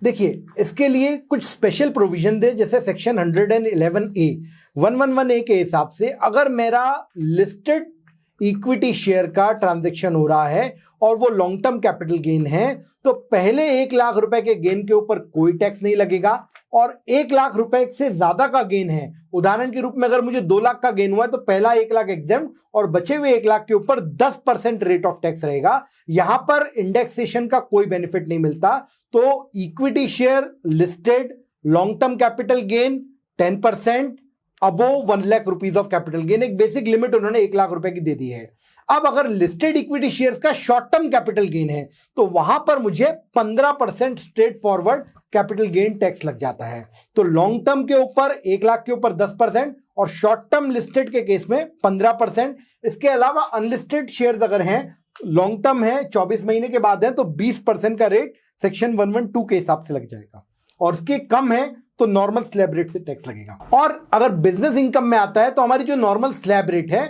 देखिए, इसके लिए कुछ स्पेशल प्रोविजन है, जैसे सेक्शन 111A 111A के हिसाब से अगर मेरा लिस्टेड इक्विटी शेयर का ट्रांजैक्शन हो रहा है और वो लॉन्ग टर्म कैपिटल गेन है, तो पहले 1 लाख रुपए के गेन के ऊपर कोई टैक्स नहीं लगेगा, और 1 लाख रुपए से ज्यादा का गेन है, उदाहरण के रूप में अगर मुझे 2 लाख का गेन हुआ है तो पहला 1 लाख एग्जेम्प्ट और बचे हुए 1 लाख के ऊपर 10% रेट ऑफ टैक्स रहेगा। यहां पर इंडेक्सेशन का कोई बेनिफिट नहीं मिलता। तो equity share listed long term capital gain 10%, above 1 lakh rupees of capital gain, एक बेसिक लिमिट उन्होंने 1 लाख रुपए की दे दी है। अब अगर लिस्टेड इक्विटी शेयर्स का शॉर्ट टर्म कैपिटल गेन है तो वहां पर मुझे 15% straight forward capital gain tax लग जाता है। तो लॉन्ग टर्म के ऊपर 1 लाख के ऊपर 10% और शॉर्ट टर्म लिस्टेड के केस में 15%। इसके अलावा अनलिस्टेड शेयर्स अगर हैं, लॉन्ग टर्म है, 24 महीने के बाद है, तो 20% का रेट सेक्शन 112 के हिसाब से लग जाएगा, और इसके कम है तो नॉर्मल स्लैब रेट से टैक्स लगेगा। और अगर बिजनेस इनकम में आता है तो हमारी जो नॉर्मल स्लैब रेट है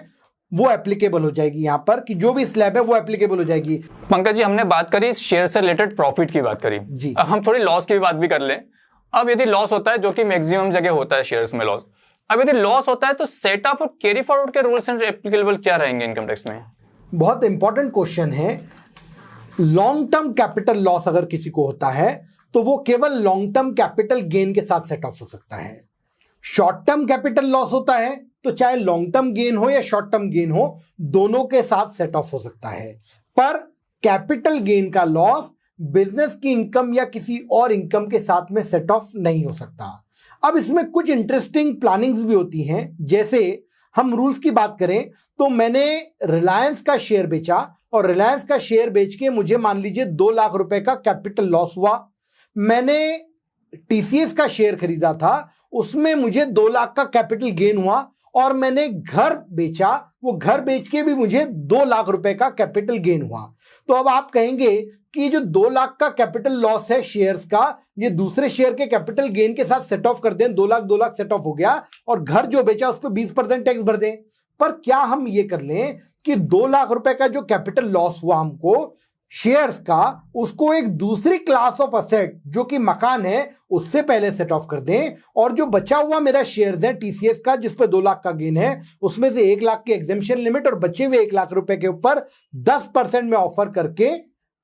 वो एप्लीकेबल हो जाएगी, यहां पर कि जो भी स्लैब है वो एप्लीकेबल हो जाएगी। पंकज जी, हमने बात करी शेयर से रिलेटेड प्रॉफिट की बात करी जी। अब हम थोड़ी लॉस की भी बात भी कर लें। अब यदि लॉस होता है, जो कि मैक्सिमम जगह होता है शेयर्स में लॉस, अब यदि लॉस होता है तो सेट ऑफ और कैरी फॉरवर्ड के रूल्स एंड एप्लीकेबल क्या रहेंगे इनकम टैक्स में? बहुत इंपॉर्टेंट क्वेश्चन है। लॉन्ग टर्म कैपिटल लॉस अगर किसी को होता है तो वो केवल लॉन्ग टर्म कैपिटल गेन के साथ सेट ऑफ हो सकता है। शॉर्ट टर्म कैपिटल लॉस होता है तो चाहे लॉन्ग टर्म गेन हो या शॉर्ट टर्म गेन हो, दोनों के साथ सेट ऑफ हो सकता है। पर कैपिटल गेन का लॉस बिजनेस की इनकम या किसी और इनकम के साथ में सेट ऑफ नहीं हो सकता। अब इसमें कुछ इंटरेस्टिंग प्लानिंग्स भी होती हैं। जैसे हम रूल्स की बात करें तो मैंने रिलायंस का शेयर बेचा और रिलायंस का शेयर बेच के मुझे मान लीजिए 2 लाख रुपए का कैपिटल लॉस हुआ। मैंने टीसीएस का शेयर खरीदा था, उसमें मुझे 2 लाख का कैपिटल गेन हुआ, और मैंने घर बेचा, वो घर बेच के भी मुझे 2 लाख रुपए का कैपिटल गेन हुआ। तो अब आप कहेंगे कि जो 2 लाख का कैपिटल लॉस है शेयर्स का, ये दूसरे शेयर के कैपिटल गेन के साथ सेट ऑफ कर दें, 2 लाख सेट ऑफ हो गया, और घर जो बेचा उस पर 20% टैक्स भर दें। पर क्या हम ये कर लें कि 2 लाख रुपए का जो कैपिटल लॉस हुआ हमको शेयर्स का, उसको एक दूसरी क्लास ऑफ असेट जो कि मकान है उससे पहले सेट ऑफ कर दें, और जो बचा हुआ मेरा शेयर्स है टीसीएस का जिस पे 2 लाख का गेन है, उसमें से 1 लाख की एग्जेम्पशन लिमिट और बचे हुए 1 लाख रुपए के ऊपर 10% में ऑफर करके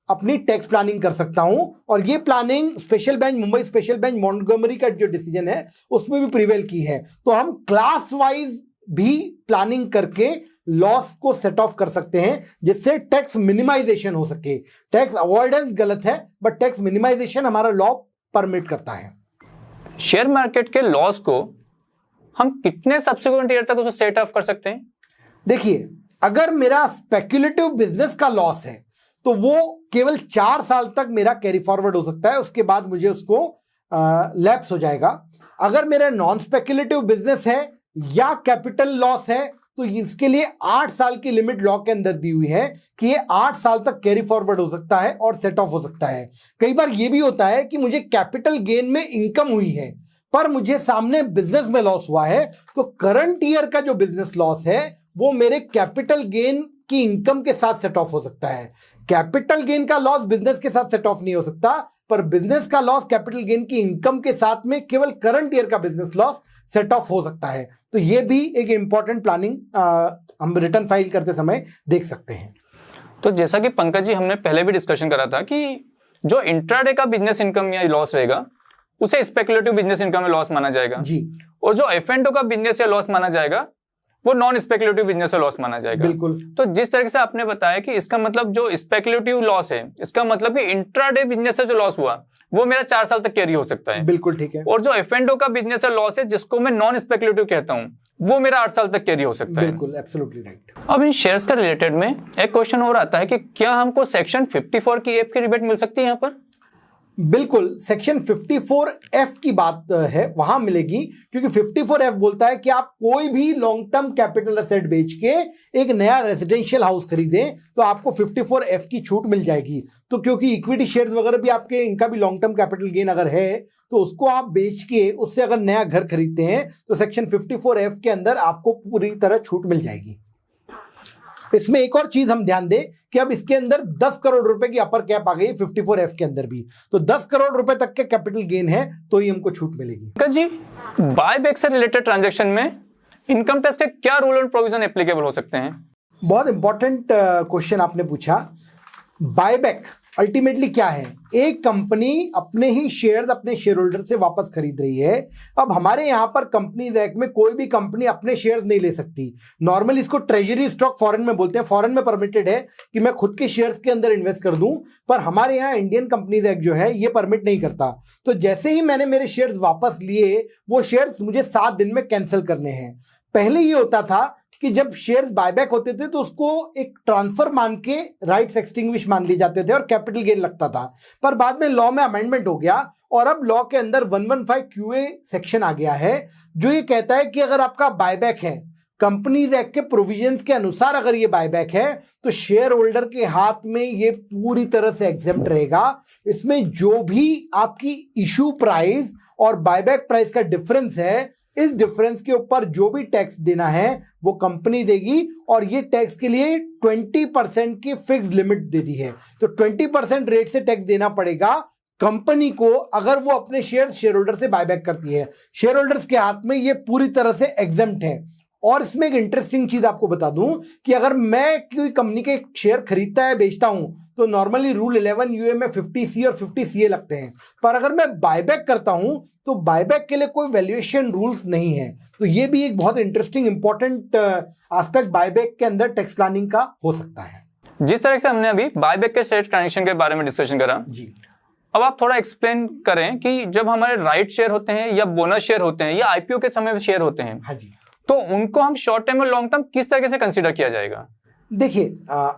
अपनी टैक्स प्लानिंग कर सकता हूं। और ये planning special bench, Mumbai special bench Montgomery का जो डिसीजन है उसमें भी प्रिवेल की है। तो हम क्लास वाइज भी प्लानिंग करके लॉस को सेट ऑफ कर सकते हैं, जिससे टैक्स मिनिमाइजेशन हो सके। टैक्स अवॉइडेंस गलत है, बट टैक्स मिनिमाइजेशन हमारा लॉ परमिट करता है। शेयर मार्केट के लॉस को हम कितने सब्सिक्वेंट ईयर तक उसे सेट ऑफ कर सकते हैं? देखिए, अगर मेरा स्पेक्युलेटिव बिजनेस का लॉस है तो वो केवल 4 साल तक मेरा कैरी फॉरवर्ड हो सकता है, उसके बाद मुझे उसको लैप्स हो जाएगा। अगर मेरा नॉन स्पेक्युलेटिव बिजनेस है या कैपिटल लॉस है तो इसके लिए 8 साल की लिमिट लॉ के अंदर दी हुई है कि ये 8 साल तक कैरी फॉरवर्ड हो सकता है और सेट ऑफ हो सकता है। कई बार ये भी होता है कि मुझे कैपिटल गेन में इनकम हुई है पर मुझे सामने बिजनेस में लॉस हुआ है, तो करंट ईयर का जो बिजनेस लॉस है वो मेरे कैपिटल गेन की इनकम के साथ सेट ऑफ हो सकता है। कैपिटल गेन का लॉस बिजनेस के साथ सेट ऑफ नहीं हो सकता, पर बिजनेस का लॉस कैपिटल गेन की इनकम के साथ में केवल करंट ईयर का बिजनेस लॉस सेट ऑफ हो सकता है। तो ये भी एक इंपॉर्टेंट प्लानिंग हम रिटर्न फाइल करते समय देख सकते हैं। तो जैसा कि पंकज जी हमने पहले भी डिस्कशन करा था कि जो इंट्राडे का बिजनेस इनकम या लॉस रहेगा उसे स्पेकुलेटिव बिजनेस इनकम में लॉस माना जाएगा जी, और जो F&O का बिजनेस या लॉस माना जाएगा वो नॉन स्पेकुलेटिव बिजनेस लॉस माना जाएगा। बिल्कुल। तो जिस तरीके से आपने बताया कि इसका मतलब जो स्पेकुलेटिव लॉस है, इसका मतलब कि इंट्राडे बिजनेस से जो लॉस हुआ वो मेरा 4 साल तक कैरी हो सकता है। बिल्कुल ठीक है। और जो F&O का बिजनेस लॉस है जिसको मैं नॉन स्पेकुलेटिव कहता हूं वो मेरा 8 साल तक कैरी हो सकता है। बिल्कुल, एब्सोल्युटली राइट। अब इन शेयर्स का रिलेटेड में एक क्वेश्चन और आता है कि क्या हमको सेक्शन 54 की एफ की रिबेट मिल सकती है यहाँ पर? बिल्कुल, सेक्शन 54F की बात है, वहां मिलेगी, क्योंकि 54F बोलता है कि आप कोई भी लॉन्ग टर्म कैपिटल एसेट बेच के एक नया रेजिडेंशियल हाउस खरीदें तो आपको 54F की छूट मिल जाएगी। तो क्योंकि इक्विटी शेयर्स वगैरह भी आपके, इनका भी लॉन्ग टर्म कैपिटल गेन अगर है तो उसको आप बेच के उससे अगर नया घर खरीदते हैं तो सेक्शन 54F के अंदर आपको पूरी तरह छूट मिल जाएगी। इसमें एक और चीज हम ध्यान दें कि अब इसके अंदर 10 करोड़ रुपए की अपर कैप आ गई 54F के अंदर भी, तो 10 करोड़ रुपए तक के कैपिटल गेन है तो ही हमको छूट मिलेगी। जी, बायबैक से रिलेटेड ट्रांजैक्शन में इनकम टैक्स के क्या रूल एंड प्रोविजन एप्लीकेबल हो सकते हैं? बहुत इंपॉर्टेंट क्वेश्चन आपने पूछा। बायबैक अल्टीमेटली क्या है? एक कंपनी अपने ही शेयर्स अपने शेयर होल्डर से वापस खरीद रही है। अब हमारे यहां पर कंपनीज एक्ट में कोई भी कंपनी अपने शेयर्स नहीं ले सकती। नॉर्मली इसको ट्रेजरी स्टॉक फॉरेन में बोलते हैं, फॉरेन में परमिटेड है कि मैं खुद के शेयर्स के अंदर इन्वेस्ट कर दूं, पर हमारे यहाँ इंडियन कंपनीज एक्ट जो है ये परमिट नहीं करता। तो जैसे ही मैंने मेरे शेयर्स वापस लिए, वो शेयर्स मुझे 7 दिन में कैंसिल करने हैं। पहले ये होता था कि जब शेयर्स बायबैक होते थे तो उसको एक ट्रांसफर मान के राइट्स एक्सटिंग्विश मान लिए जाते थे और कैपिटल गेन लगता था, पर बाद में लॉ में अमेंडमेंट हो गया और अब लॉ के अंदर 115 QA सेक्शन आ गया है जो ये कहता है कि अगर आपका बायबैक है, कंपनीज एक्ट के प्रोविजंस के अनुसार अगर ये बायबैक है तो शेयर होल्डर के हाथ में ये पूरी तरह से एग्जेम्प्ट रहेगा। इसमें जो भी आपकी इशू प्राइस और बायबैक प्राइस का डिफरेंस है, इस डिफरेंस के ऊपर जो भी टैक्स देना है वो कंपनी देगी, और ये टैक्स के लिए 20% की फिक्स लिमिट दे दी है। तो 20% रेट से टैक्स देना पड़ेगा कंपनी को अगर वो अपने शेयर होल्डर से बायबैक करती है। शेयर होल्डर्स के हाथ में ये पूरी तरह से एग्जेम्प्ट है। और इसमें एक इंटरेस्टिंग चीज आपको बता दूं कि अगर मैं कोई कंपनी के शेयर खरीदता है, बेचता हूं, तो नॉर्मली रूल 11 UA में 50C और 50CA लगते हैं, पर अगर मैं बायबैक करता हूं तो बायबैक के लिए कोई वैल्यूएशन रूल्स नहीं है। तो ये भी एक बहुत इंटरेस्टिंग इंपॉर्टेंट एस्पेक्ट बायबैक के अंदर टैक्स प्लानिंग का हो सकता है। जिस तरह से हमने अभी बायबैक के शेयर ट्रांजेक्शन के बारे में डिस्कशन करा जी, अब आप थोड़ा एक्सप्लेन करें कि जब हमारे राइट शेयर होते हैं या बोनस शेयर होते हैं या IPO के समय शेयर होते हैं, हाँ जी, तो उनको हम शॉर्ट टर्म और लॉन्ग टर्म किस तरीके से कंसीडर किया जाएगा? देखिए,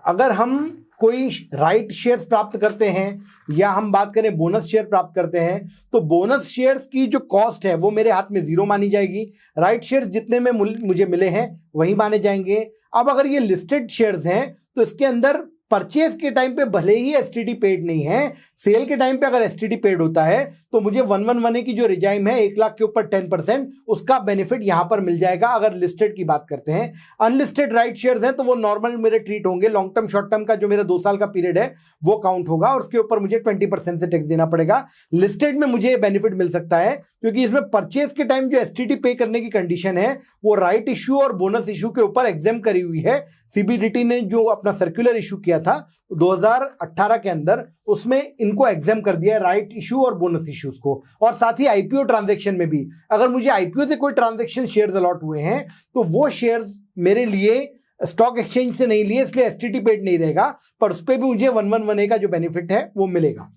अगर हम कोई राइट शेयर्स प्राप्त करते हैं या हम बात करें बोनस शेयर प्राप्त करते हैं, तो बोनस शेयर्स की जो कॉस्ट है वो मेरे हाथ में 0 मानी जाएगी। राइट शेयर्स जितने में मुझे मिले हैं वही माने जाएंगे। अब अगर ये लिस्टेड शेयर्स हैं तो इसके अंदर परचेज के टाइम पे भले ही STT पेड नहीं है, सेल के टाइम पे अगर STT पेड होता है तो मुझे 111A की जो रिजाइम है 1 लाख के ऊपर 10%, उसका बेनिफिट यहां पर मिल जाएगा अगर लिस्टेड की बात करते हैं। अनलिस्टेड राइट शेयर्स हैं तो वो नॉर्मल मेरे ट्रीट होंगे। लॉन्ग टर्म शॉर्ट टर्म का जो मेरा 2 साल का पीरियड है वो काउंट होगा और उसके ऊपर मुझे 20% से टैक्स देना पड़ेगा। लिस्टेड में मुझे बेनिफिट मिल सकता है क्योंकि इसमें परचेज के टाइम जो STT पे करने की कंडीशन है वो राइट इशू और बोनस इशू के ऊपर एग्जाम करी हुई है। CBDT ने जो अपना सर्कुलर इशू किया था 2018 के अंदर, उसमें इनको एग्जाम कर दिया राइट इशू और बोनस इश्यूज को। और साथ ही IPO ट्रांजैक्शन में भी अगर मुझे IPO से कोई ट्रांजैक्शन शेयर्स अलॉट हुए हैं तो वो शेयर्स मेरे लिए स्टॉक एक्सचेंज से नहीं लिए, इसलिए STT पेड नहीं रहेगा, पर उस पर भी मुझे 111A का जो बेनिफिट है वो मिलेगा।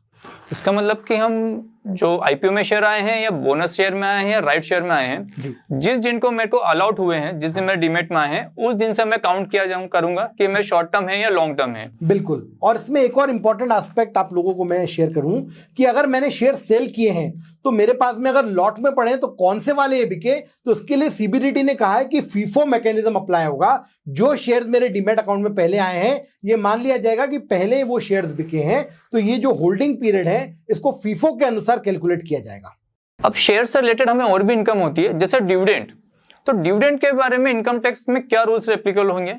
इसका मतलब कि हम जो IPO में शेयर आए हैं या बोनस शेयर में आए हैं या राइट शेयर में आए हैं, जिस दिन को मेरे को अलॉट हुए हैं, जिस दिन मेरे डीमेट में आए हैं, उस दिन से मैं काउंट किया करूंगा कि मेरे शॉर्ट टर्म है या लॉन्ग टर्म है। बिल्कुल। और इसमें एक और इंपॉर्टेंट एस्पेक्ट आप लोगों को मैं शेयर करूं कि अगर मैंने शेयर सेल किए हैं तो मेरे पास में अगर लॉट में पड़े तो कौन से वाले ये बिके, तो उसके लिए CBDT ने कहा है कि FIFO मैकेनिज्म अप्लाई होगा। जो शेयर्स मेरे डीमेट अकाउंट में पहले आए हैं ये मान लिया जाएगा कि पहले वो शेयर्स बिके हैं, तो ये जो होल्डिंग पीरियड है इसको FIFO के अनुसार कैलकुलेट किया जाएगा। अब शेयर से रिलेटेड हमें और भी इनकम होती है, जैसे डिविडेंड। तो डिविडेंड के बारे में इनकम टैक्स में क्या रूल्स एप्लीकेबल होंगे?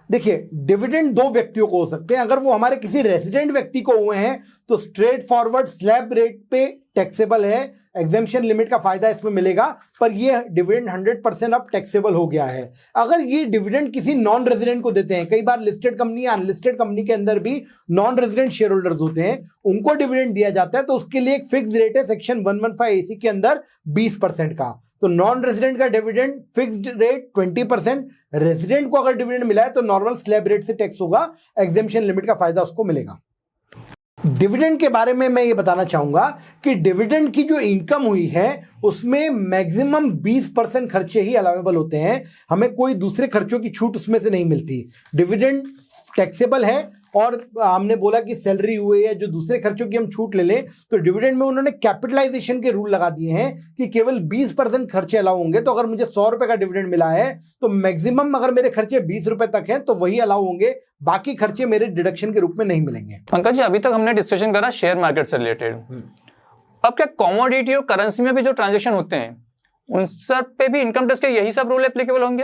देखिए, डिविडेंड 2 व्यक्तियों को हो सकते हैं। अगर वो हमारे किसी रेजिडेंट व्यक्ति को हुए हैं तो स्ट्रेट फॉरवर्ड स्लैब रेट पे टैक्सेबल है, एग्जेम्पशन लिमिट का फायदा इसमें मिलेगा, पर ये डिविडेंड 100% अब टैक्सेबल हो गया है। अगर ये डिविडेंड किसी नॉन रेजिडेंट को देते हैं, कई बार लिस्टेड कंपनी या अनलिस्टेड कंपनी के अंदर भी नॉन रेजिडेंट शेयर होल्डर्स होते हैं, उनको डिविडेंड दिया जाता है, तो उसके लिए एक फिक्स रेट है सेक्शन 115AC के अंदर 20% का। तो नॉन रेजिडेंट का डिविडेंड फिक्स्ड रेट 20%, रेजिडेंट को अगर डिविडेंड मिला है तो नॉर्मल स्लैब रेट से टैक्स होगा, एग्जेम्पशन लिमिट का फायदा उसको मिलेगा। डिविडेंड के बारे में मैं ये बताना चाहूंगा कि डिविडेंड की जो इनकम हुई है उसमें मैक्सिमम 20% खर्चे ही अलाउेबल होते हैं, हमें कोई दूसरे खर्चों की छूट उसमें से नहीं मिलती। डिविडेंड टैक्सेबल है और हमने बोला कि सैलरी हुए या जो दूसरे खर्चों की हम छूट ले लें, तो डिविडेंड में उन्होंने कैपिटलाइजेशन के रूल लगा दिए हैं कि केवल 20% खर्चे अलाउ होंगे। तो अगर मुझे 100 रुपए का डिविडेंड मिला है तो मैक्सिमम अगर मेरे खर्चे 20 रुपए तक हैं तो वही अलाउ होंगे, बाकी खर्चे मेरे डिडक्शन के रूप में नहीं मिलेंगे। पंकज जी, अभी तक हमने डिस्कशन करा शेयर मार्केट से रिलेटेड। अब क्या कमोडिटी और करेंसी में भी जो ट्रांजेक्शन होते हैं उन सब पे भी इनकम टैक्स के यही सब रूल एप्लीकेबल होंगे?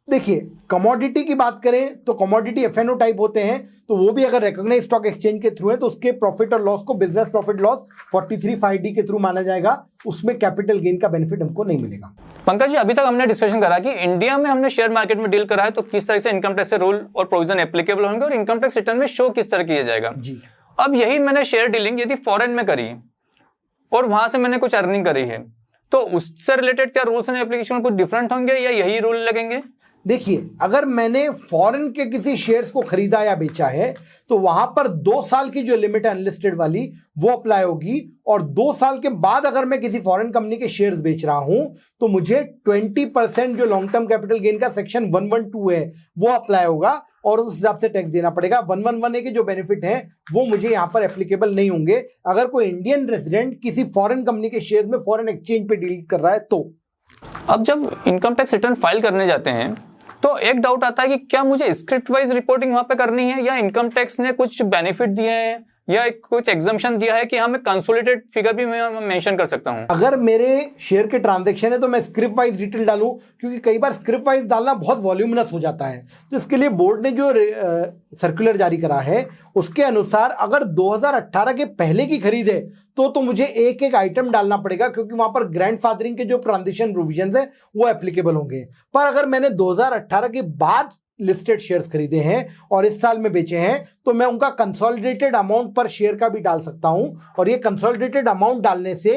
देखिए, कमोडिटी की बात करें तो कमोडिटी एफएनओ टाइप होते हैं, तो वो भी अगर रिकॉग्नाइज स्टॉक एक्सचेंज के थ्रू है तो उसके प्रॉफिट और लॉस को बिजनेस प्रॉफिट लॉस 43(5)(d) के थ्रू माना जाएगा, उसमें कैपिटल गेन का बेनिफिट हमको नहीं मिलेगा। पंकज जी, अभी तक हमने डिस्कशन करा कि इंडिया में हमने शेयर मार्केट में डील करा है तो किस तरह से इनकम टैक्स के रूल और प्रोविजन एप्लीकेबल होंगे और इनकम टैक्स रिटर्न में शो किस तरह किया जाएगा जी। अब यही मैंने शेयर डीलिंग यदि फॉरेन में करी और वहां से मैंने कुछ अर्निंग करी है तो उससे रिलेटेड क्या रूल्स एंड एप्लीकेशन कुछ डिफरेंट होंगे या यही रूल लगेंगे? देखिए, अगर मैंने फॉरेन के किसी शेयर्स को खरीदा या बेचा है तो वहां पर 2 साल की जो लिमिट है अनलिस्टेड वाली वो अप्लाई होगी, और 2 साल के बाद अगर मैं किसी फॉरेन कंपनी के शेयर्स बेच रहा हूं तो मुझे 20% जो लॉन्ग टर्म कैपिटल गेन का सेक्शन 112 है वो अप्लाई होगा और उस हिसाब से टैक्स देना पड़ेगा। 111A के जो बेनिफिट हैं वो मुझे यहां पर एप्लीकेबल नहीं होंगे अगर कोई इंडियन रेजिडेंट किसी फॉरेन कंपनी के शेयर में फॉरेन एक्सचेंज पे डील कर रहा है तो। अब जब इनकम टैक्स रिटर्न फाइल करने जाते हैं तो एक डाउट आता है कि क्या मुझे स्क्रिप्ट वाइज रिपोर्टिंग वहां पे करनी है या इनकम टैक्स ने कुछ बेनिफिट दिए हैं या कुछ एग्जम्पशन दिया है कि हाँ मैं कंसोलिडेटेड फिगर भी मैं मेंशन कर सकता हूं? अगर मेरे शेयर के ट्रांजैक्शन है तो मैं स्क्रिप्ट वाइज डिटेल डालूं, क्योंकि कई बार स्क्रिप्ट वाइज डालना बहुत वॉल्यूमिनस हो जाता है। तो इसके लिए बोर्ड ने जो सर्कुलर जारी करा है उसके अनुसार अगर 2018 के पहले की खरीद है तो मुझे एक एक आइटम डालना पड़ेगा, क्योंकि वहां पर ग्रैंडफादरिंग के जो ट्रांजिशन प्रोविजंस है वो एप्लीकेबल होंगे। पर अगर मैंने 2018 के बाद लिस्टेड शेयर्स खरीदे हैं और इस साल में बेचे हैं तो मैं उनका कंसोलिडेटेड अमाउंट पर शेयर का भी डाल सकता हूं, और ये कंसोलिडेटेड अमाउंट डालने से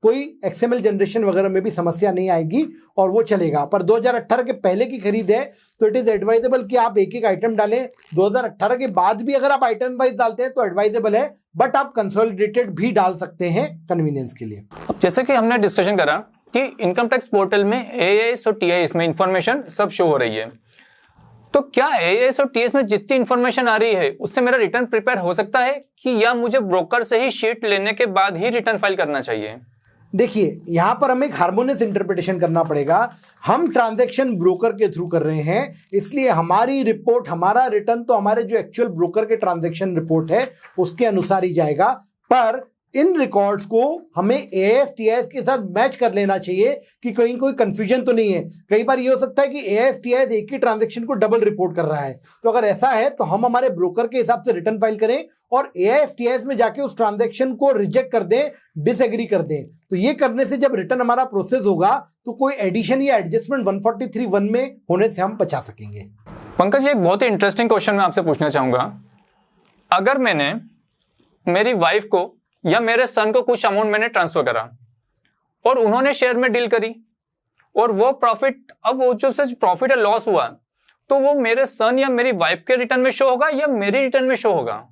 कोई एक्सएमएल जनरेशन वगैरह में भी समस्या नहीं आएगी और वो चलेगा। पर 2018 के पहले की खरीद है तो इट इज एडवाइजेबल कि आप एक एक आइटम डालें। 2018 के बाद भी अगर आप आइटम वाइज डालते हैं तो एडवाइजेबल है, बट आप कंसोलिडेटेड भी डाल सकते हैं कन्वीनियंस के लिए। अब जैसे कि हमने डिस्कशन करा कि इनकम टैक्स पोर्टल में एएएस और टीआईएस में इंफॉर्मेशन सब शो हो रही है, तो क्या एएएस और टीएस में जितनी इंफॉर्मेशन आ रही है उससे मेरा रिटर्न प्रिपेयर हो सकता है कि या मुझे ब्रोकर से ही शीट लेने के बाद ही रिटर्न फाइल करना चाहिए? देखिए, यहां पर हमें एक हार्मोनियस इंटरप्रिटेशन करना पड़ेगा। हम ट्रांजैक्शन ब्रोकर के थ्रू कर रहे हैं, इसलिए हमारी रिपोर्ट, हमारा रिटर्न तो हमारे जो एक्चुअल ब्रोकर के ट्रांजैक्शन रिपोर्ट है उसके अनुसार ही जाएगा। पर इन रिकॉर्ड्स को हमें एएस टीआईएस के साथ मैच कर लेना चाहिए कि कहीं कोई कंफ्यूजन तो नहीं है। कई बार ये हो सकता है कि एएस टीआईएस एक ही ट्रांजैक्शन को डबल रिपोर्ट कर रहा है, तो अगर ऐसा है तो हम हमारे ब्रोकर के हिसाब से रिटर्न फाइल करें और एएस टीआईएस में जाके उस ट्रांजैक्शन को रिजेक्ट कर दें, डिसएग्री कर दें। तो ये करने से जब रिटर्न हमारा प्रोसेस होगा तो कोई एडिशन या एडजस्टमेंट 143(1) में होने से हम बचा सकेंगे। पंकज जी, एक बहुत ही इंटरेस्टिंग क्वेश्चन मैं आपसे पूछना चाहूंगा। अगर मैंने मेरी वाइफ को या मेरे सन को कुछ अमाउंट मैंने ट्रांसफर करा और उन्होंने शेयर में डील करी और वो प्रॉफिट, अब वो जो प्रॉफिट या लॉस हुआ तो वो मेरे सन या मेरी वाइफ के रिटर्न में शो होगा या मेरे रिटर्न में शो होगा?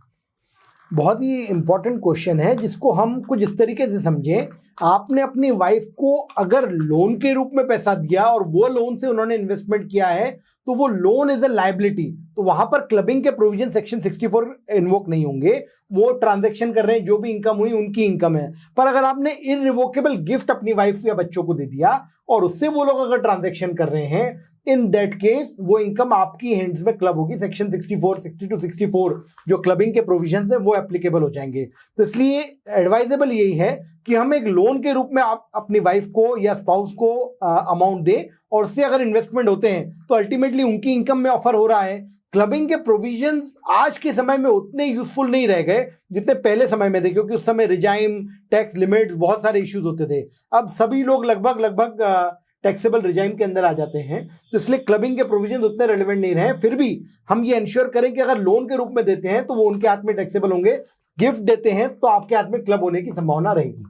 बहुत ही इंपॉर्टेंट क्वेश्चन है जिसको हम कुछ इस तरीके से समझें। आपने अपनी वाइफ को अगर लोन के रूप में पैसा दिया और वो लोन से उन्होंने इन्वेस्टमेंट किया है तो वो लोन इज अ लायबिलिटी, तो वहां पर क्लबिंग के प्रोविजन सेक्शन 64 इन्वोक नहीं होंगे। वो ट्रांजैक्शन कर रहे हैं, जो भी इनकम हुई उनकी इनकम है। पर अगर आपने इररिवोकेबल गिफ्ट अपनी वाइफ या बच्चों को दे दिया और उससे वो लोग अगर ट्रांजैक्शन कर रहे हैं, इन दैट केस वो इनकम आपकी हैंड्स में क्लब होगी। सेक्शन 64, 62, 64 जो क्लबिंग के प्रोविजंस है वो एप्लीकेबल हो जाएंगे। तो इसलिए एडवाइजेबल यही है कि हम एक लोन के रूप में आप अपनी वाइफ को या स्पाउस को अमाउंट दें और उससे अगर इन्वेस्टमेंट होते हैं तो अल्टीमेटली उनकी इनकम में ऑफर हो रहा है। क्लबिंग के प्रोविजंस आज के समय में उतने यूजफुल नहीं रह गए जितने पहले समय में थे, क्योंकि उस समय रिजाइम, टैक्स लिमिट्स, बहुत सारे इश्यूज होते थे। अब सभी लोग लगभग टैक्सेबल रिजाइम के अंदर आ जाते हैं, तो इसलिए क्लबिंग के प्रोविजन उतने रेलेवेंट नहीं रहे। फिर भी हम ये इंश्योर करें कि अगर लोन के रूप में देते हैं तो वो उनके हाथ में टैक्सेबल होंगे, गिफ्ट देते हैं तो आपके हाथ में क्लब होने की संभावना रहेगी।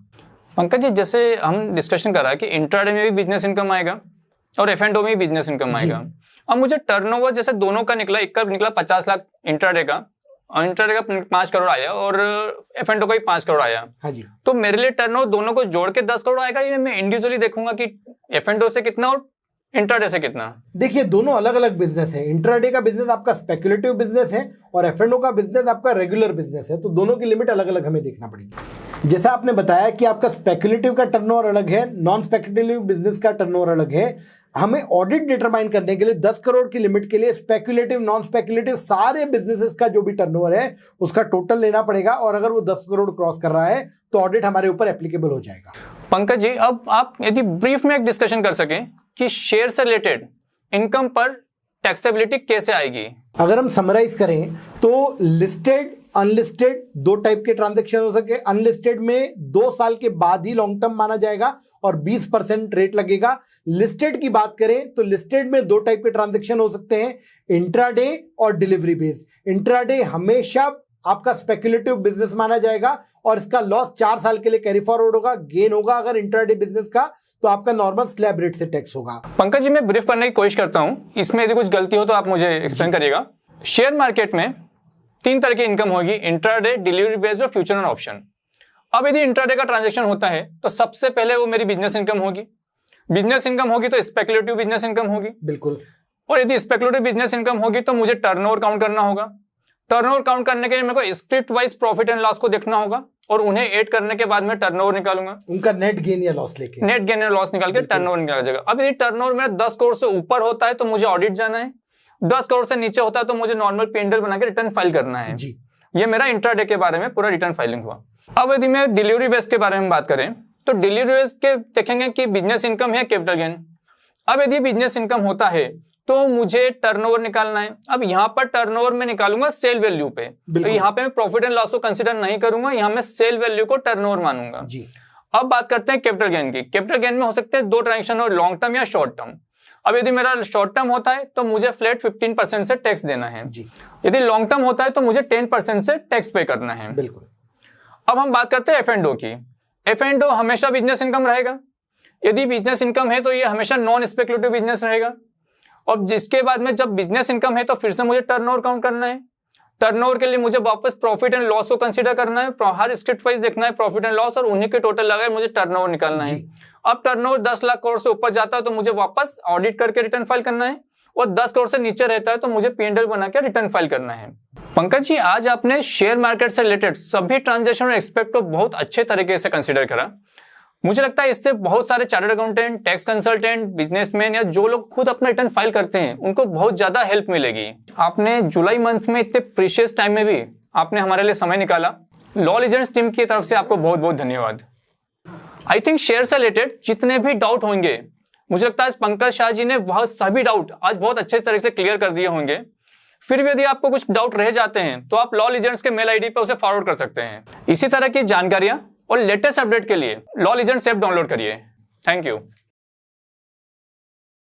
पंकज जी, जैसे हम डिस्कशन कर रहा है कि इंट्राडे में भी बिजनेस इनकम आएगा और एफ&ओ में भी बिजनेस इनकम आएगा। अब मुझे टर्नओवर जैसे दोनों का निकला, एक का निकला 50 लाख इंट्राडे का, और इंट्राडे का 5 करोड़ आया और एफ&ओ का भी 5 करोड़ आया। हाँ जी। तो मेरे लिए टर्नओवर दोनों को जोड़ के 10 करोड़ आएगा या मैं इंडिविजुअली देखूंगा कि एफ&ओ से कितना और इंट्राडे से कितना? देखिए दोनों अलग अलग बिजनेस है। इंट्राडे का बिजनेस आपका स्पेकुलेटिव बिजनेस है और एफ&ओ का बिजनेस आपका रेगुलर बिजनेस है, तो दोनों की लिमिट अलग अलग हमें देखना पड़ेगी। जैसा आपने बताया कि आपका स्पेकुलेटिव का टर्नओवर अलग है, नॉन स्पेकुलेटिव बिजनेस का टर्नओवर अलग है। हमें ऑडिट डिटरमाइन करने के लिए 10 करोड़ की लिमिट के लिए स्पेकुलेटिव नॉन स्पेकुलेटिव सारे बिजनेसेस का जो भी टर्नओवर है उसका टोटल लेना पड़ेगा, और अगर वो 10 करोड़ क्रॉस कर रहा है तो ऑडिट हमारे ऊपर एप्लीकेबल हो जाएगा। पंकज जी, अब आप यदि ब्रीफ में एक डिस्कशन कर सकें कि शेयर से रिलेटेड इनकम पर टैक्सेबिलिटी कैसे आएगी? अगर हम समराइज करें तो लिस्टेड अनलिस्टेड दो टाइप के ट्रांजैक्शन हो सके। अनलिस्टेड में 2 साल के बाद ही लॉन्ग टर्म माना जाएगा और 20% रेट लगेगा। लिस्टेड की बात करें तो लिस्टेड में 2 टाइप के ट्रांजैक्शन हो सकते हैं, इंट्राडे और डिलीवरी बेस। इंट्राडे हमेशा आपका स्पेकुलेटिव बिजनेस माना जाएगा और इसका लॉस 4 साल के लिए कैरी फॉरवर्ड होगा। गेन होगा अगर इंट्राडे बिजनेस का तो आपका नॉर्मल स्लैब रेट से टैक्स होगा। पंकज जी, मैं ब्रीफ करने की कोशिश करता हूं, इसमें यदि कुछ गलती हो तो आप मुझे एक्सप्लेन करिएगा। शेयर मार्केट में 3 तरह की इनकम होगी, इंट्राडे, डिलीवरी बेस्ड और फ्यूचर एंड ऑप्शन। अब यदि इंट्राडे का ट्रांजैक्शन होता है तो सबसे पहले वो मेरी बिजनेस इनकम होगी। बिजनेस इनकम होगी तो स्पेकुलेटिव बिजनेस इनकम होगी। बिल्कुल। और यदि स्पेकुलेटिव बिजनेस इनकम होगी तो मुझे टर्नओवर काउंट करना होगा। टर्नओवर काउंट करने के लिए मेरे को script wise profit and loss को देखना होगा और उन्हें ऐड करने के बाद मैं टर्नओवर निकालूंगा, उनका नेट गेन या लॉस लेके। नेट गेन या लॉस निकाल के टर्नओवर निकाला जाएगा। अब यदि टर्नओवर मेरा 10 करोड़ से ऊपर होता है तो मुझे ऑडिट जाना है, 10 करोड़ से नीचे होता है तो मुझे नॉर्मल P&L बना के रिटर्न फाइल करना है जी। ये मेरा इंट्राडे के बारे में पूरा रिटर्न फाइलिंग हुआ। अब यदि मैं डिलीवरी बेस के बारे में बात करें तो डिलीवरी बेस के देखेंगे कि बिजनेस इनकम है, कैपिटल गेन। अब यदि बिजनेस इनकम होता है तो मुझे टर्नओवर निकालना है। अब यहाँ पर टर्नओवर में निकालूंगा सेल वैल्यू पे, तो यहाँ पे मैं प्रॉफिट एंड लॉस को कंसीडर नहीं करूंगा, यहाँ मैं सेल वैल्यू को टर्नओवर मानूंगा जी। अब बात करते हैं कैपिटल गेन की। कैपिटल गेन में हो सकते हैं 2 ट्रांजेक्शन और लॉन्ग टर्म या शॉर्ट टर्म। अब यदि मेरा शॉर्ट टर्म होता है तो मुझे फ्लैट 15% से टैक्स देना है जी। यदि लॉन्ग टर्म होता है तो मुझे 10% से टैक्स पे करना है। बिल्कुल। अब हम बात करते हैं एफ&ओ की। एफ&ओ हमेशा बिजनेस इनकम रहेगा। यदि बिजनेस इनकम है तो ये हमेशा नॉन स्पेकुलेटिव बिजनेस रहेगा। और जिसके बाद में जब बिजनेस इनकम है तो फिर से मुझे टर्नओवर काउंट करना है। टर्नओवर के लिए मुझे वापस प्रॉफिट एंड लॉस को कंसीडर करना है, हर स्क्रिप्ट वाइज देखना है प्रॉफिट एंड लॉस और उन्हीं के टोटल लगाए मुझे टर्नओवर निकालना है। अब टर्नओवर 10 लाख करोड़ से ऊपर जाता है तो मुझे वापस ऑडिट करके रिटर्न फाइल करना है, और 10 करोड़ से नीचे रहता है तो मुझे P&L बना के रिटर्न फाइल करना है। पंकज जी, आज आपने शेयर मार्केट से रिलेटेड सभी ट्रांजैक्शन और एक्सपेक्ट को बहुत अच्छे तरीके से कंसीडर करा। मुझे लगता है इससे बहुत सारे chartered accountant, tax consultant, businessman या जो लोग खुद अपना रिटर्न फाइल करते हैं उनको बहुत ज्यादा हेल्प मिलेगी। आपने जुलाई मंथ में इतने प्रीशियस टाइम में भी आपने हमारे लिए समय निकाला। लॉ लीजेंड्स टीम की तरफ से आपको बहुत बहुत धन्यवाद। आई थिंक शेयर से रिलेटेड जितने भी डाउट होंगे, मुझे लगता है पंकज शाह जी ने वह सभी डाउट आज बहुत अच्छे तरीके से क्लियर कर दिए होंगे। फिर भी यदि आपको कुछ डाउट रह जाते हैं तो आप लॉ लीजेंड्स के मेल आईडी पर उसे फॉरवर्ड कर सकते हैं। इसी तरह की जानकारियां और लेटेस्ट अपडेट के लिए लॉ लीजेंड्स ऐप डाउनलोड करिए। Thank you.